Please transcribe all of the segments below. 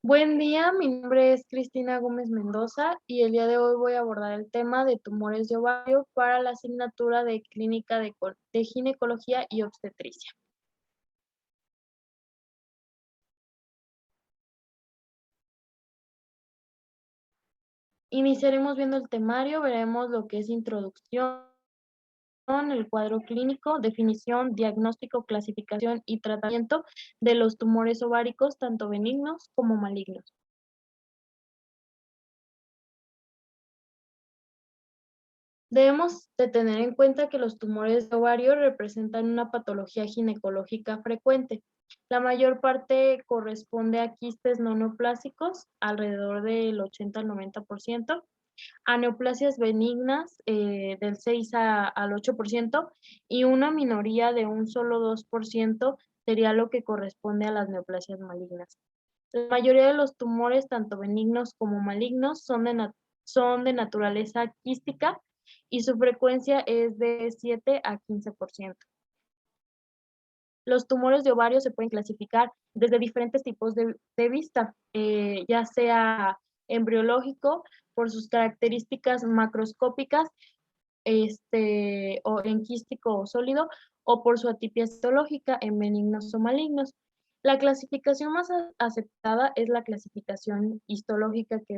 Buen día, mi nombre es Cristina Gómez Mendoza y el día de hoy voy a abordar el tema de tumores de ovario para la asignatura de Clínica de Ginecología y Obstetricia. Iniciaremos viendo el temario, veremos lo que es introducción, el cuadro clínico, definición, diagnóstico, clasificación y tratamiento de los tumores ováricos, tanto benignos como malignos. Debemos de tener en cuenta que los tumores de ovario representan una patología ginecológica frecuente. La mayor parte corresponde a quistes no neoplásicos, alrededor del 80 al 90%, a neoplasias benignas del 6 al 8% y una minoría de un solo 2% sería lo que corresponde a las neoplasias malignas. La mayoría de los tumores, tanto benignos como malignos, son de naturaleza quística y su frecuencia es de 7 a 15%. Los tumores de ovario se pueden clasificar desde diferentes tipos de vista, ya sea embriológico, por sus características macroscópicas, o en quístico o sólido, o por su atipia histológica en benignos o malignos. La clasificación más aceptada es la clasificación histológica que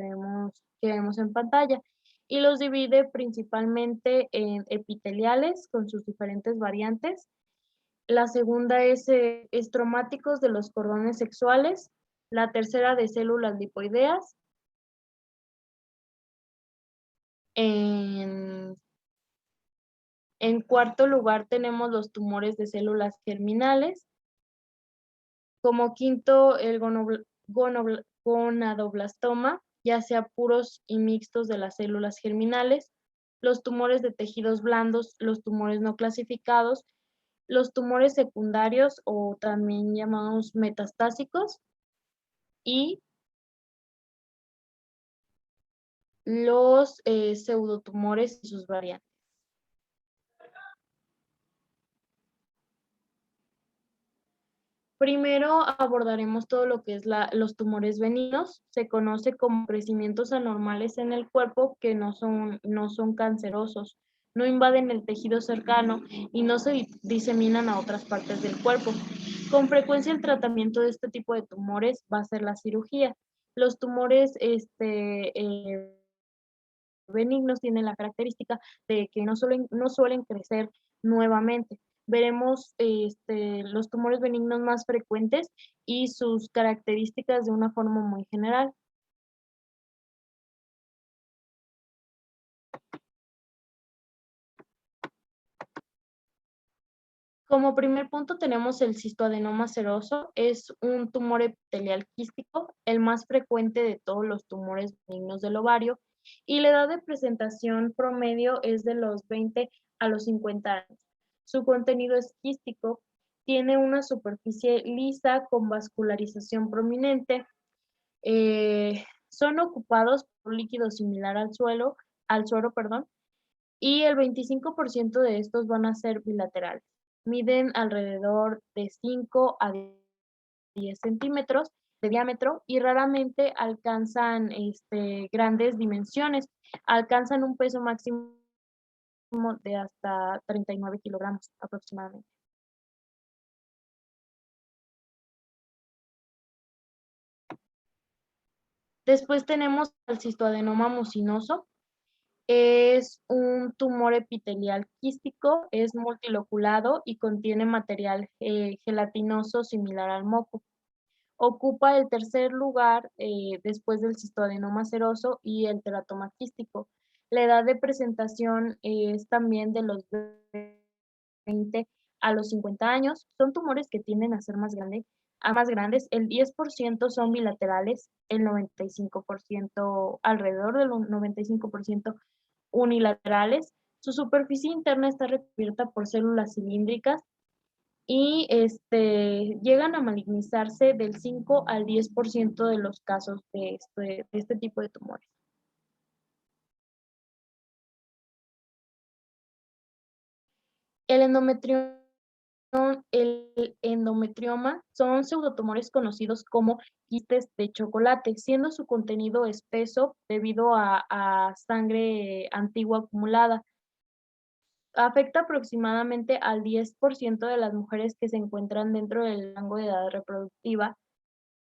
vemos en pantalla y los divide principalmente en epiteliales con sus diferentes variantes. La segunda es estromáticos de los cordones sexuales. La tercera de células lipoideas. En En cuarto lugar tenemos los tumores de células germinales. Como quinto, el gonadoblastoma, ya sea puros y mixtos de las células germinales, los tumores de tejidos blandos, los tumores no clasificados, los tumores secundarios o también llamados metastásicos y los pseudotumores y sus variantes. Primero abordaremos todo lo que es los tumores benignos. Se conoce como crecimientos anormales en el cuerpo que no son cancerosos, no invaden el tejido cercano y no se diseminan a otras partes del cuerpo. Con frecuencia el tratamiento de este tipo de tumores va a ser la cirugía. Los tumores benignos tienen la característica de que no suelen crecer nuevamente. Veremos los tumores benignos más frecuentes y sus características de una forma muy general. Como primer punto tenemos el cistoadenoma seroso, es un tumor epitelial quístico, el más frecuente de todos los tumores benignos del ovario, y la edad de presentación promedio es de los 20 a los 50 años. Su contenido es quístico, tiene una superficie lisa con vascularización prominente, son ocupados por un líquido similar al suero, perdón, y el 25% de estos van a ser bilaterales. Miden alrededor de 5 a 10 centímetros de diámetro y raramente alcanzan grandes dimensiones. Alcanzan un peso máximo de hasta 39 kilogramos aproximadamente. Después tenemos el cistoadenoma mucinoso. Es un tumor epitelial quístico, es multiloculado y contiene material gelatinoso similar al moco. Ocupa el tercer lugar después del cistoadenoma seroso y el teratoma quístico. La edad de presentación es también de los 20 a los 50 años. Son tumores que tienden a ser más grandes. El 10% son bilaterales, el 95%, alrededor del 95% unilaterales. Su superficie interna está recubierta por células cilíndricas y llegan a malignizarse del 5 al 10% de los casos de este tipo de tumores. El endometrioma El endometrioma son pseudotumores conocidos como quistes de chocolate, siendo su contenido espeso debido a sangre antigua acumulada. Afecta aproximadamente al 10% de las mujeres que se encuentran dentro del rango de edad reproductiva.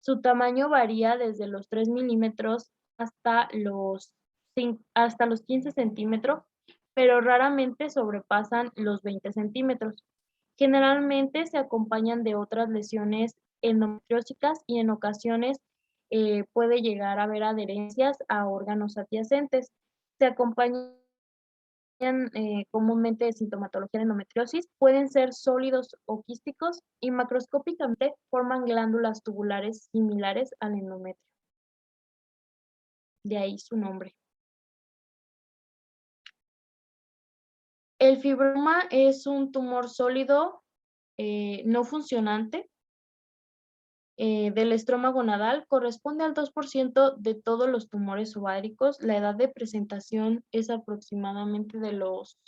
Su tamaño varía desde los 3 milímetros hasta los 15 centímetros, pero raramente sobrepasan los 20 centímetros. Generalmente se acompañan de otras lesiones endometriósicas y en ocasiones puede llegar a haber adherencias a órganos adyacentes. Se acompañan comúnmente de sintomatología de endometriosis, pueden ser sólidos o quísticos y macroscópicamente forman glándulas tubulares similares al endometrio. De ahí su nombre. El fibroma es un tumor sólido no funcionante del estroma gonadal, corresponde al 2% de todos los tumores ováricos. La edad de presentación es aproximadamente de los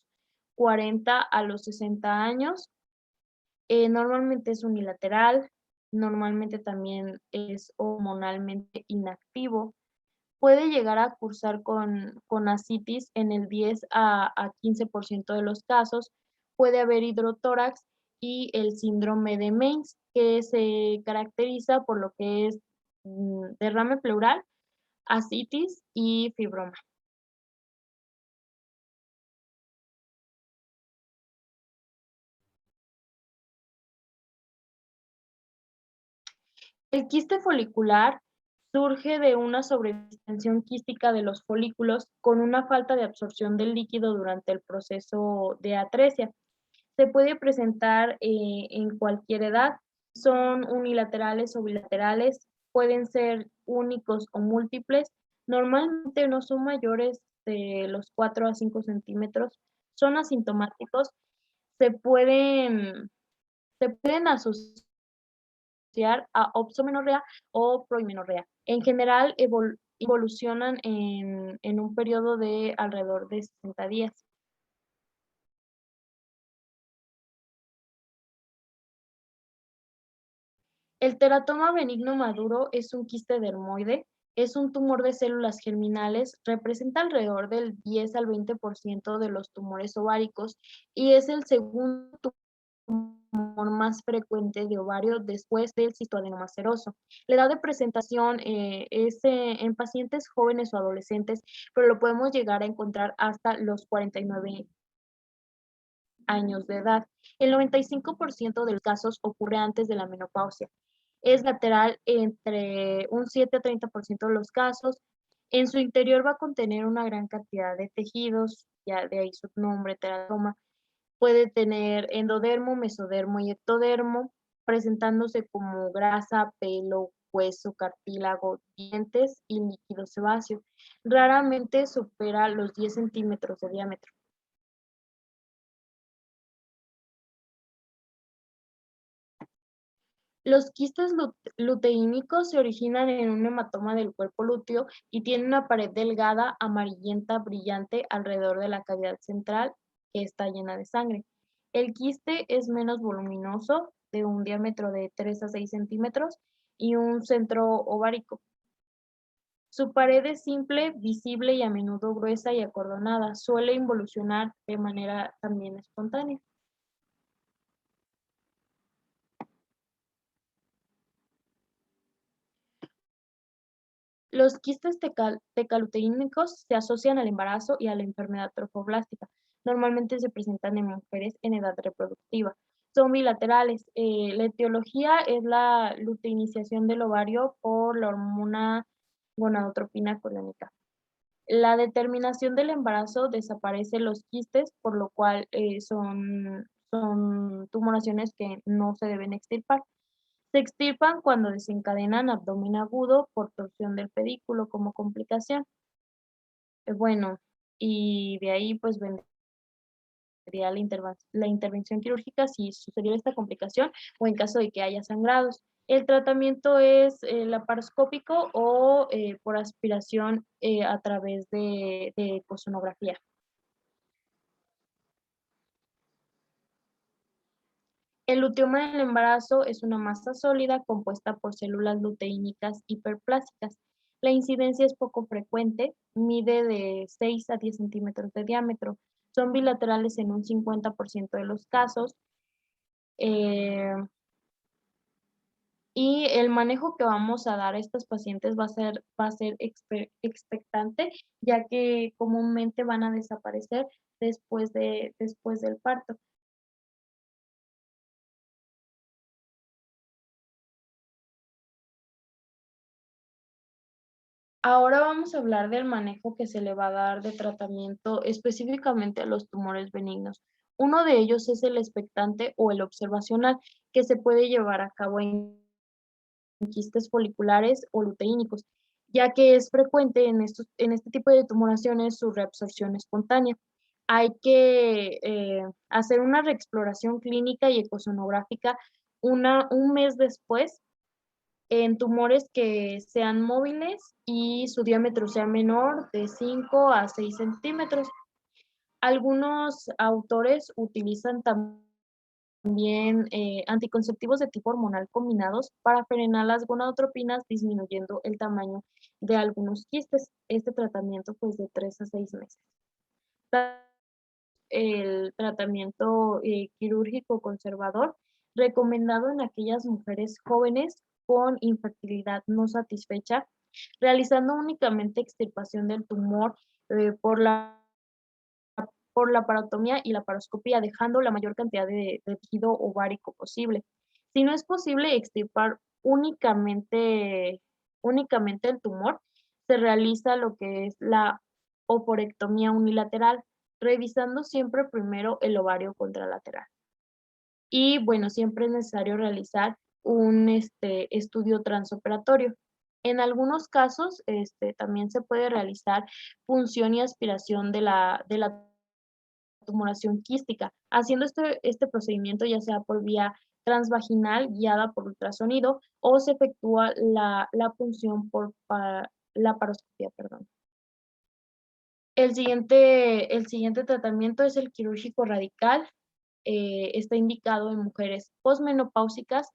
40 a los 60 años. Normalmente es unilateral, normalmente también es hormonalmente inactivo. Puede llegar a cursar con ascitis en el 10 a 15% de los casos. Puede haber hidrotórax y el síndrome de Mainz, que se caracteriza por lo que es derrame pleural, ascitis y fibroma. El quiste folicular surge de una sobredistensión quística de los folículos con una falta de absorción del líquido durante el proceso de atresia. Se puede presentar en cualquier edad, son unilaterales o bilaterales, pueden ser únicos o múltiples, normalmente no son mayores de los 4 a 5 centímetros, son asintomáticos, se pueden, se pueden asociar a opsomenorrea o proimenorrea. En general, evolucionan en un periodo de alrededor de 60 días. El teratoma benigno maduro es un quiste dermoide, es un tumor de células germinales, representa alrededor del 10 al 20% de los tumores ováricos y es el segundo tumor más frecuente de ovario después del cistoadenoma seroso. La edad de presentación es en pacientes jóvenes o adolescentes, pero lo podemos llegar a encontrar hasta los 49 años de edad. El 95% de los casos ocurre antes de la menopausia. Es lateral entre un 7 a 30% de los casos. En su interior va a contener una gran cantidad de tejidos, ya de ahí su nombre, teratoma. Puede tener endodermo, mesodermo y ectodermo, presentándose como grasa, pelo, hueso, cartílago, dientes y líquido sebáceo. Raramente supera los 10 centímetros de diámetro. Los quistes luteínicos se originan en un hematoma del cuerpo lúteo y tienen una pared delgada, amarillenta, brillante alrededor de la cavidad central que está llena de sangre. El quiste es menos voluminoso, de un diámetro de 3 a 6 centímetros y un centro ovárico. Su pared es simple, visible y a menudo gruesa y acordonada. Suele involucionar de manera también espontánea. Los quistes tecaluteínicos se asocian al embarazo y a la enfermedad trofoblástica. Normalmente se presentan en mujeres en edad reproductiva. Son bilaterales. La etiología es la luteinización del ovario por la hormona gonadotropina coriónica. La determinación del embarazo desaparece los quistes, por lo cual son tumoraciones que no se deben extirpar. Se extirpan cuando desencadenan abdomen agudo por torsión del pedículo como complicación. Bueno, y de ahí pues vendría la intervención quirúrgica si sucediera esta complicación o en caso de que haya sangrados. El tratamiento es laparoscópico o por aspiración a través de ecosonografía. El luteoma del embarazo es una masa sólida compuesta por células luteínicas hiperplásicas. La incidencia es poco frecuente, mide de 6 a 10 centímetros de diámetro. Son bilaterales en un 50% de los casos. eh, y el manejo que vamos a dar a estos pacientes va a ser expectante, ya que comúnmente van a desaparecer después del parto. Ahora vamos a hablar del manejo que se le va a dar de tratamiento específicamente a los tumores benignos. Uno de ellos es el expectante o el observacional, que se puede llevar a cabo en quistes foliculares o luteínicos, ya que es frecuente en este tipo de tumoraciones su reabsorción espontánea. Hay que hacer una reexploración clínica y ecosonográfica un mes después en tumores que sean móviles y su diámetro sea menor de 5 a 6 centímetros. Algunos autores utilizan también anticonceptivos de tipo hormonal combinados para frenar las gonadotropinas, disminuyendo el tamaño de algunos quistes. Este tratamiento pues de 3 a 6 meses. El tratamiento quirúrgico conservador, recomendado en aquellas mujeres jóvenes con infertilidad no satisfecha, realizando únicamente extirpación del tumor por la parotomía y la paroscopía, dejando la mayor cantidad de tejido ovárico posible. Si no es posible extirpar únicamente el tumor, se realiza lo que es la oforectomía unilateral, revisando siempre primero el ovario contralateral. Y bueno, siempre es necesario realizar un estudio transoperatorio. En algunos casos también se puede realizar punción y aspiración de la tumoración quística, haciendo este procedimiento ya sea por vía transvaginal guiada por ultrasonido o se efectúa la punción por la paroscopía, perdón. El siguiente tratamiento es el quirúrgico radical. Está indicado en mujeres posmenopáusicas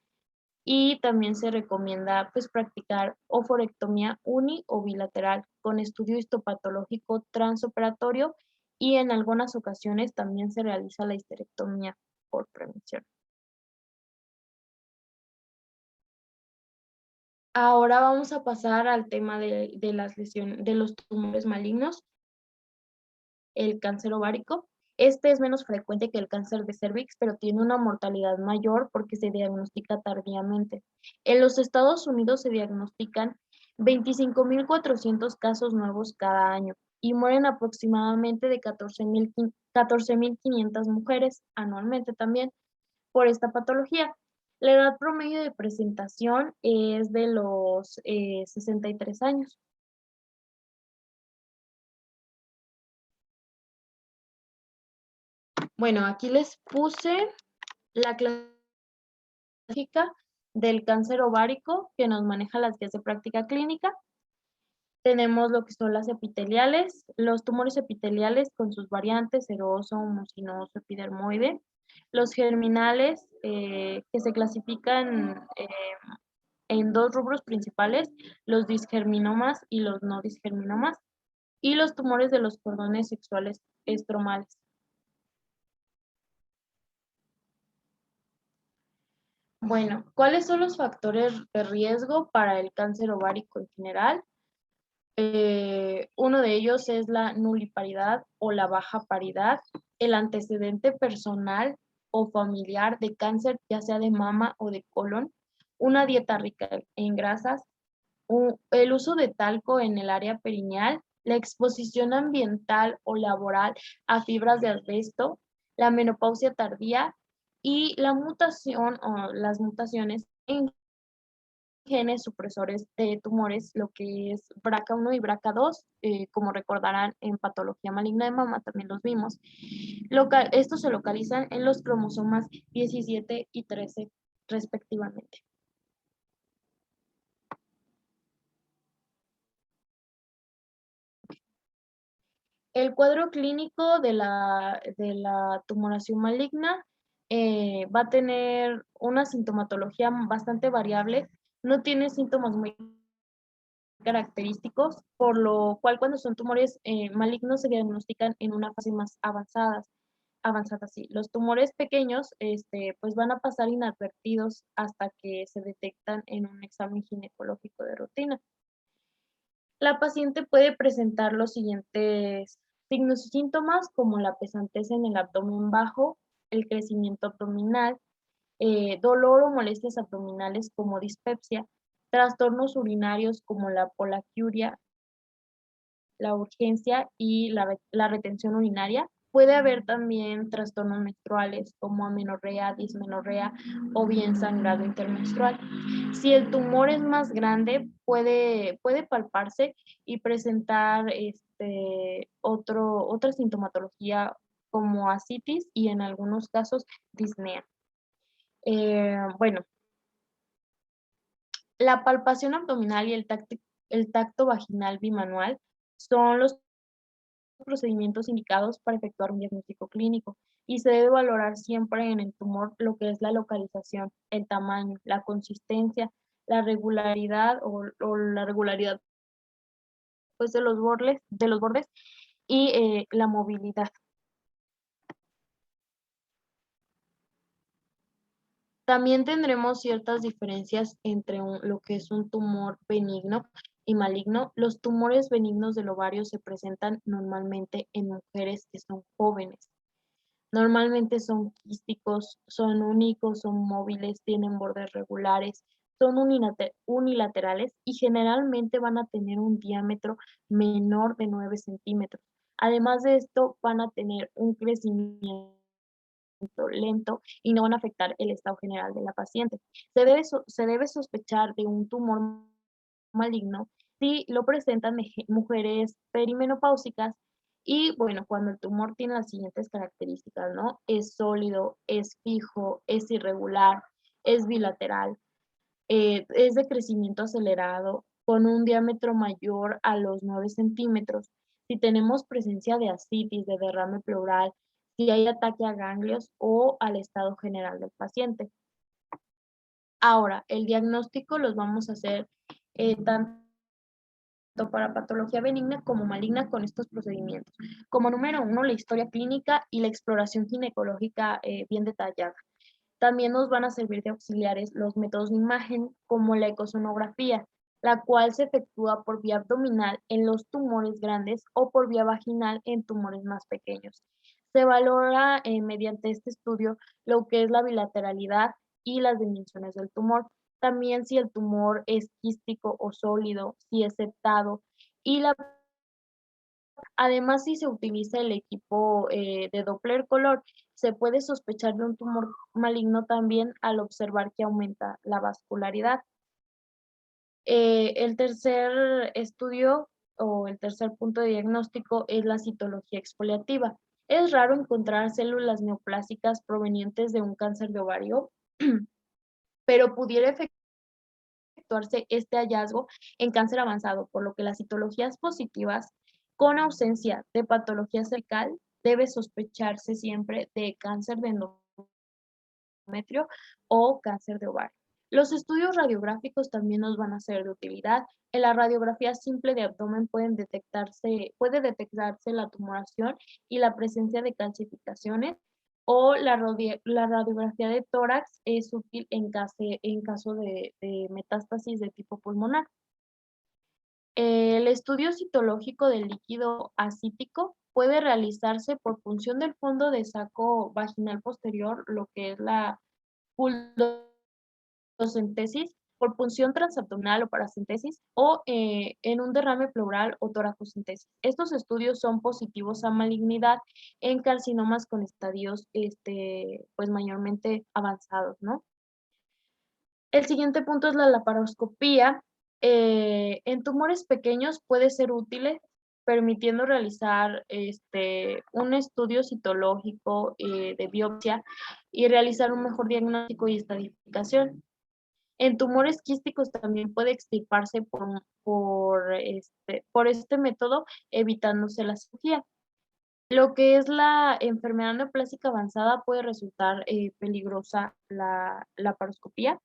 y también se recomienda pues practicar oforectomía uni o bilateral con estudio histopatológico transoperatorio y en algunas ocasiones también se realiza la histerectomía por prevención. Ahora vamos a pasar al tema de las lesiones, de los tumores malignos, el cáncer ovárico. Este es menos frecuente que el cáncer de cervix, pero tiene una mortalidad mayor porque se diagnostica tardíamente. En los Estados Unidos se diagnostican 25.400 casos nuevos cada año y mueren aproximadamente de 14.500 mujeres anualmente también por esta patología. La edad promedio de presentación es de los 63 años. Bueno, aquí les puse la clásica del cáncer ovárico que nos maneja las guías de práctica clínica. Tenemos lo que son las epiteliales, los tumores epiteliales con sus variantes, seroso, mucinoso, epidermoide. Los germinales, que se clasifican en dos rubros principales, los disgerminomas y los no disgerminomas. Y los tumores de los cordones sexuales estromales. Bueno, ¿cuáles son los factores de riesgo para el cáncer ovárico en general? Uno de ellos es la nuliparidad o la baja paridad, el antecedente personal o familiar de cáncer, ya sea de mama o de colon, una dieta rica en grasas, el uso de talco en el área perineal, la exposición ambiental o laboral a fibras de asbesto, la menopausia tardía y la mutación o las mutaciones en genes supresores de tumores, lo que es BRCA1 y BRCA2, como recordarán en patología maligna de mama también los vimos. Estos se localizan en los cromosomas 17 y 13 respectivamente. El cuadro clínico de la tumoración maligna va a tener una sintomatología bastante variable, no tiene síntomas muy característicos, por lo cual cuando son tumores malignos se diagnostican en una fase más avanzada, sí. Los tumores pequeños, pues van a pasar inadvertidos hasta que se detectan en un examen ginecológico de rutina. La paciente puede presentar los siguientes signos y síntomas, como la pesantez en el abdomen bajo, el crecimiento abdominal, dolor o molestias abdominales como dispepsia, trastornos urinarios como la polaquiuria, la urgencia y la retención urinaria. Puede haber también trastornos menstruales como amenorrea, dismenorrea o bien sangrado intermenstrual. Si el tumor es más grande, puede palparse y presentar otra sintomatología como ascitis y en algunos casos disnea. Bueno, la palpación abdominal y el tacto vaginal bimanual son los procedimientos indicados para efectuar un diagnóstico clínico y se debe valorar siempre en el tumor lo que es la localización, el tamaño, la consistencia, la regularidad o la regularidad pues, de los bordes y la movilidad. También tendremos ciertas diferencias entre lo que es un tumor benigno y maligno. Los tumores benignos del ovario se presentan normalmente en mujeres que son jóvenes. Normalmente son quísticos, son únicos, son móviles, tienen bordes regulares, son unilaterales y generalmente van a tener un diámetro menor de 9 centímetros. Además de esto, van a tener un crecimiento lento y no van a afectar el estado general de la paciente. Se debe sospechar de un tumor maligno si lo presentan mujeres perimenopáusicas y bueno, cuando el tumor tiene las siguientes características, ¿no? Es sólido, es fijo, es irregular, es bilateral, es de crecimiento acelerado, con un diámetro mayor a los 9 centímetros. Si tenemos presencia de ascitis, de derrame pleural, si hay ataque a ganglios o al estado general del paciente. Ahora, el diagnóstico los vamos a hacer tanto para patología benigna como maligna con estos procedimientos. Como número uno, la historia clínica y la exploración ginecológica bien detallada. También nos van a servir de auxiliares los métodos de imagen como la ecosonografía, la cual se efectúa por vía abdominal en los tumores grandes o por vía vaginal en tumores más pequeños. Se valora mediante este estudio lo que es la bilateralidad y las dimensiones del tumor. También si el tumor es quístico o sólido, si es septado y además, si se utiliza el equipo de Doppler color, se puede sospechar de un tumor maligno también al observar que aumenta la vascularidad. El tercer estudio o el tercer punto de diagnóstico es la citología exfoliativa. Es raro encontrar células neoplásicas provenientes de un cáncer de ovario, pero pudiera efectuarse este hallazgo en cáncer avanzado, por lo que las citologías positivas con ausencia de patología cervical debe sospecharse siempre de cáncer de endometrio o cáncer de ovario. Los estudios radiográficos también nos van a ser de utilidad. En la radiografía simple de abdomen puede detectarse la tumoración y la presencia de calcificaciones, o la radiografía de tórax es útil en caso de metástasis de tipo pulmonar. El estudio citológico del líquido ascítico puede realizarse por función del fondo de saco vaginal posterior, lo que es la pulsocentesis, por punción transabdominal o paracentesis, o en un derrame pleural o toracocentesis. Estos estudios son positivos a malignidad en carcinomas con estadios pues mayormente avanzados, ¿no? El siguiente punto es la laparoscopía. En tumores pequeños puede ser útil, permitiendo realizar un estudio citológico de biopsia y realizar un mejor diagnóstico y estadificación. En tumores quísticos también puede extirparse por este método, evitándose la cirugía. Lo que es la enfermedad neoplásica avanzada puede resultar peligrosa la laparoscopía,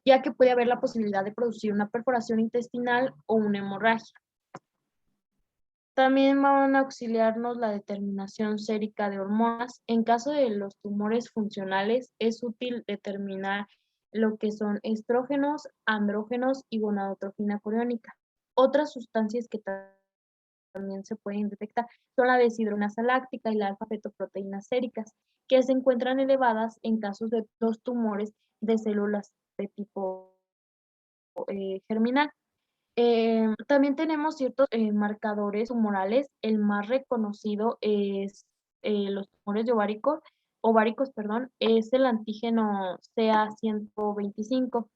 ya que puede haber la posibilidad de producir una perforación intestinal o una hemorragia. También van a auxiliarnos la determinación sérica de hormonas. En caso de los tumores funcionales, es útil determinar lo que son estrógenos, andrógenos y gonadotrofina coriónica. Otras sustancias que también se pueden detectar son la deshidrogenasa láctica y la alfa-fetoproteínas séricas, que se encuentran elevadas en casos de los tumores de células de tipo germinal. También tenemos ciertos marcadores tumorales. El más reconocido es los tumores de ováricos, perdón, es el antígeno CA125.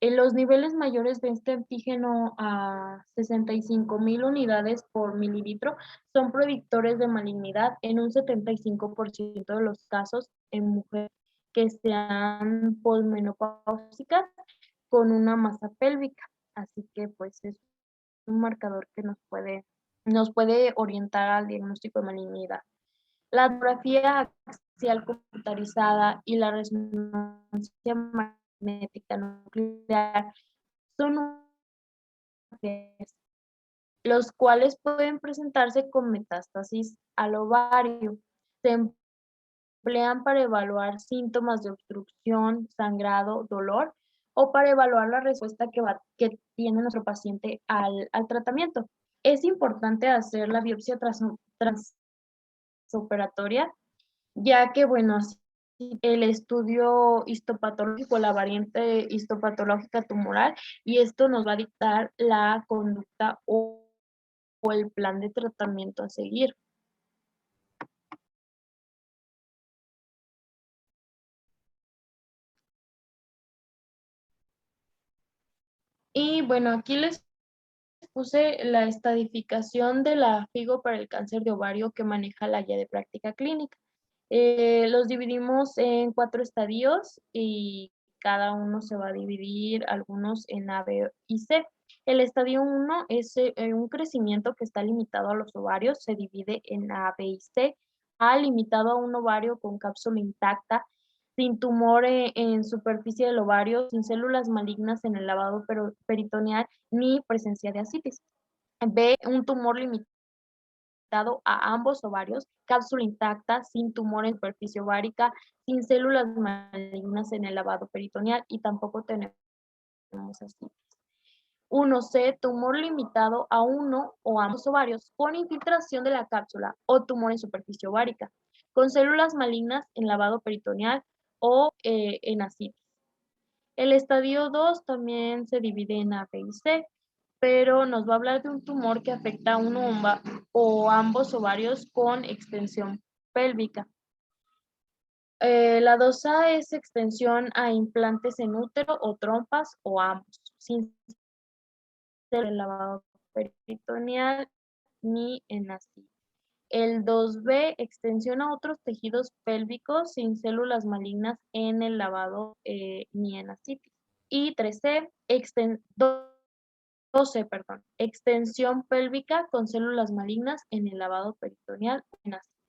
En los niveles mayores de este antígeno a 65.000 unidades por mililitro son predictores de malignidad en un 75% de los casos en mujeres que sean posmenopáusicas con una masa pélvica. Así que pues es un marcador que nos puede orientar al diagnóstico de malignidad. La tomografía axial computarizada y la resonancia magnética nuclear son los cuales pueden presentarse con metástasis al ovario. Se emplean para evaluar síntomas de obstrucción, sangrado, dolor o para evaluar la respuesta que tiene nuestro paciente al tratamiento. Es importante hacer la biopsia transoperatoria, ya que, bueno, así el estudio histopatológico, la variante histopatológica tumoral, y esto nos va a dictar la conducta o el plan de tratamiento a seguir. Y bueno, aquí les puse la estadificación de la FIGO para el cáncer de ovario que maneja la guía de práctica clínica. Los dividimos en 4 estadios y cada uno se va a dividir, algunos en A, B y C. El estadio 1 es un crecimiento que está limitado a los ovarios, se divide en A, B y C. A limitado a un ovario con cápsula intacta, sin tumor en superficie del ovario, sin células malignas en el lavado peritoneal ni presencia de ascitis. B, un tumor limitado a ambos ovarios, cápsula intacta, sin tumor en superficie ovárica, sin células malignas en el lavado peritoneal y tampoco tenemos ascitis. 1C, tumor limitado a uno o ambos ovarios con infiltración de la cápsula o tumor en superficie ovárica, con células malignas en lavado peritoneal o en ascitis. El estadio 2 también se divide en A, B y C, pero nos va a hablar de un tumor que afecta a uno o ambos ovarios con extensión pélvica. La 2A es extensión a implantes en útero o trompas o ambos, sin ser el lavado peritoneal ni en ascitis. El 2B, extensión a otros tejidos pélvicos sin células malignas en el lavado ni en ascitis. Y 3C, 12, perdón, extensión pélvica con células malignas en el lavado peritoneal o en ascitis.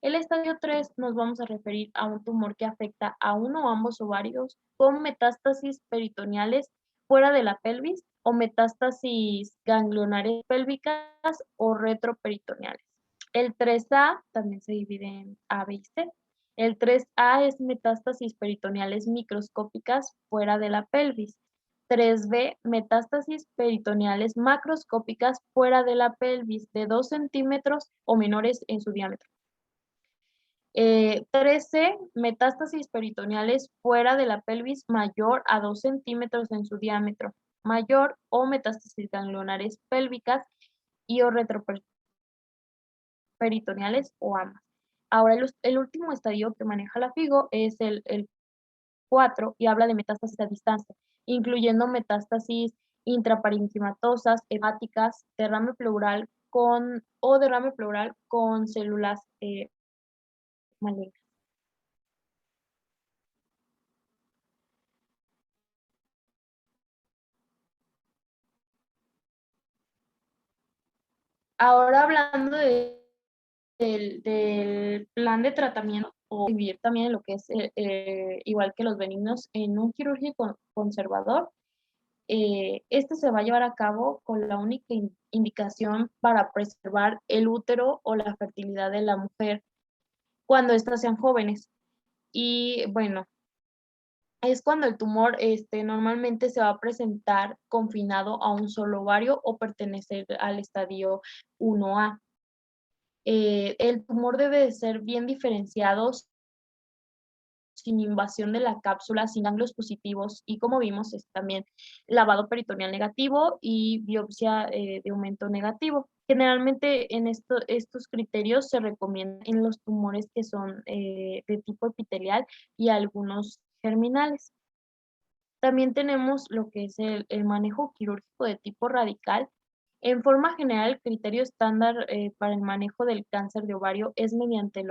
El estadio 3 nos vamos a referir a un tumor que afecta a uno o ambos ovarios con metástasis peritoneales fuera de la pelvis o metástasis ganglionares pélvicas o retroperitoneales. El 3A también se divide en A, B y C. El 3A es metástasis peritoneales microscópicas fuera de la pelvis. 3B, metástasis peritoneales macroscópicas fuera de la pelvis de 2 centímetros o menores en su diámetro. 13, metástasis peritoneales fuera de la pelvis mayor a 2 centímetros en su diámetro, mayor o metástasis ganglionares pélvicas y o retroperitoneales o ambas. Ahora, el último estadio que maneja la FIGO es el 4 y habla de metástasis a distancia, incluyendo metástasis intraparenquimatosas, hepáticas, derrame pleural con células malignas. Ahora hablando del plan de tratamiento o vivir también lo que es, igual que los benignos en un quirúrgico conservador, este se va a llevar a cabo con la única indicación para preservar el útero o la fertilidad de la mujer cuando éstas sean jóvenes. Y bueno, es cuando el tumor normalmente se va a presentar confinado a un solo ovario o pertenecer al estadio 1A. El tumor debe de ser bien diferenciado, sin invasión de la cápsula, sin ángulos positivos y como vimos es también lavado peritoneal negativo y biopsia de aumento negativo. Generalmente en estos criterios se recomiendan en los tumores que son de tipo epitelial y algunos germinales. También tenemos lo que es el manejo quirúrgico de tipo radical. En forma general, el criterio estándar para el manejo del cáncer de ovario es mediante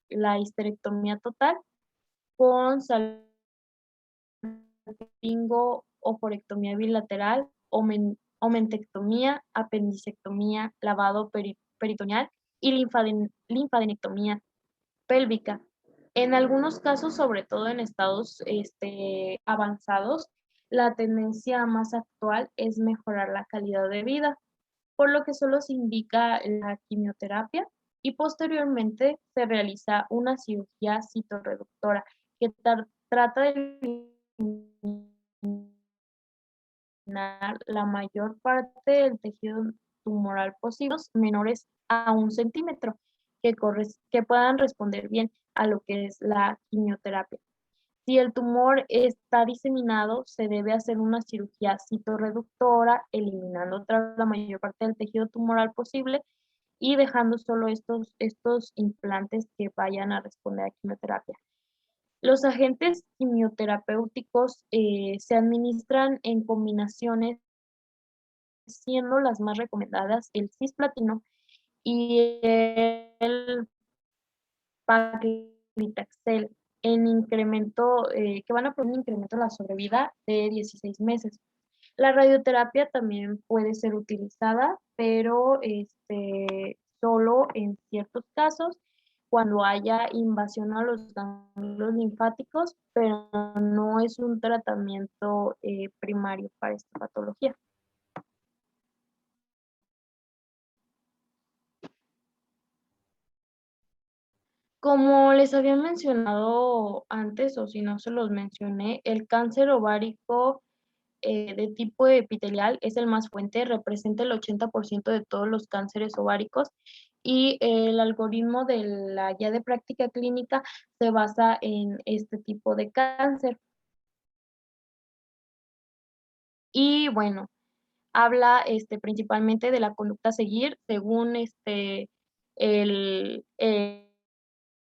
la histerectomía total con salpingo, oophorectomía bilateral, omentectomía, apendicectomía, lavado peritoneal y linfadenectomía pélvica. En algunos casos, sobre todo en estados avanzados, la tendencia más actual es mejorar la calidad de vida, por lo que solo se indica la quimioterapia y posteriormente se realiza una cirugía citorreductora que trata de eliminar la mayor parte del tejido tumoral posible, menores a 1 centímetro, que puedan responder bien a lo que es la quimioterapia. Si el tumor está diseminado, se debe hacer una cirugía citorreductora, eliminando la mayor parte del tejido tumoral posible y dejando solo estos implantes que vayan a responder a quimioterapia. Los agentes quimioterapéuticos se administran en combinaciones, siendo las más recomendadas el cisplatino y el paclitaxel en incremento, que van a poner un incremento en la sobrevida de 16 meses. La radioterapia también puede ser utilizada, pero solo en ciertos casos, cuando haya invasión a los ganglios linfáticos, pero no es un tratamiento primario para esta patología. Como les había mencionado antes, o si no se los mencioné, el cáncer ovárico de tipo epitelial es el más fuerte, representa el 80% de todos los cánceres ováricos y el algoritmo de la guía de práctica clínica se basa en este tipo de cáncer. Y bueno, habla principalmente de la conducta a seguir según el, el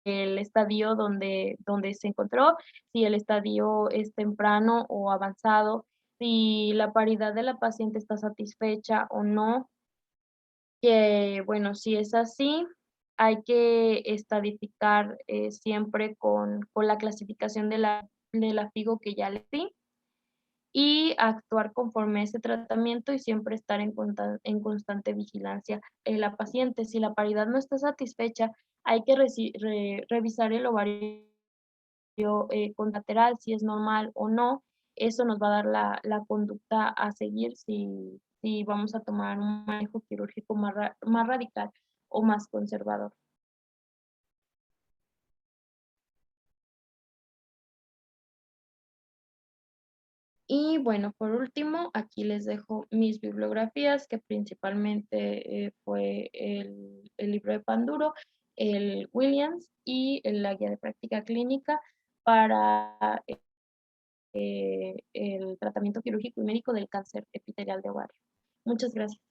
el estadio donde se encontró, si el estadio es temprano o avanzado, si la paridad de la paciente está satisfecha o no, que bueno, si es así, hay que estadificar siempre con la clasificación de la FIGO que ya le di y actuar conforme a ese tratamiento y siempre estar en constante vigilancia en la paciente. Si la paridad no está satisfecha, hay que revisar el ovario contralateral, si es normal o no. Eso nos va a dar la conducta a seguir si vamos a tomar un manejo quirúrgico más radical o más conservador. Y bueno, por último, aquí les dejo mis bibliografías, que principalmente fue el libro de Panduro, el Williams y la guía de práctica clínica para el tratamiento quirúrgico y médico del cáncer epitelial de ovario. Muchas gracias.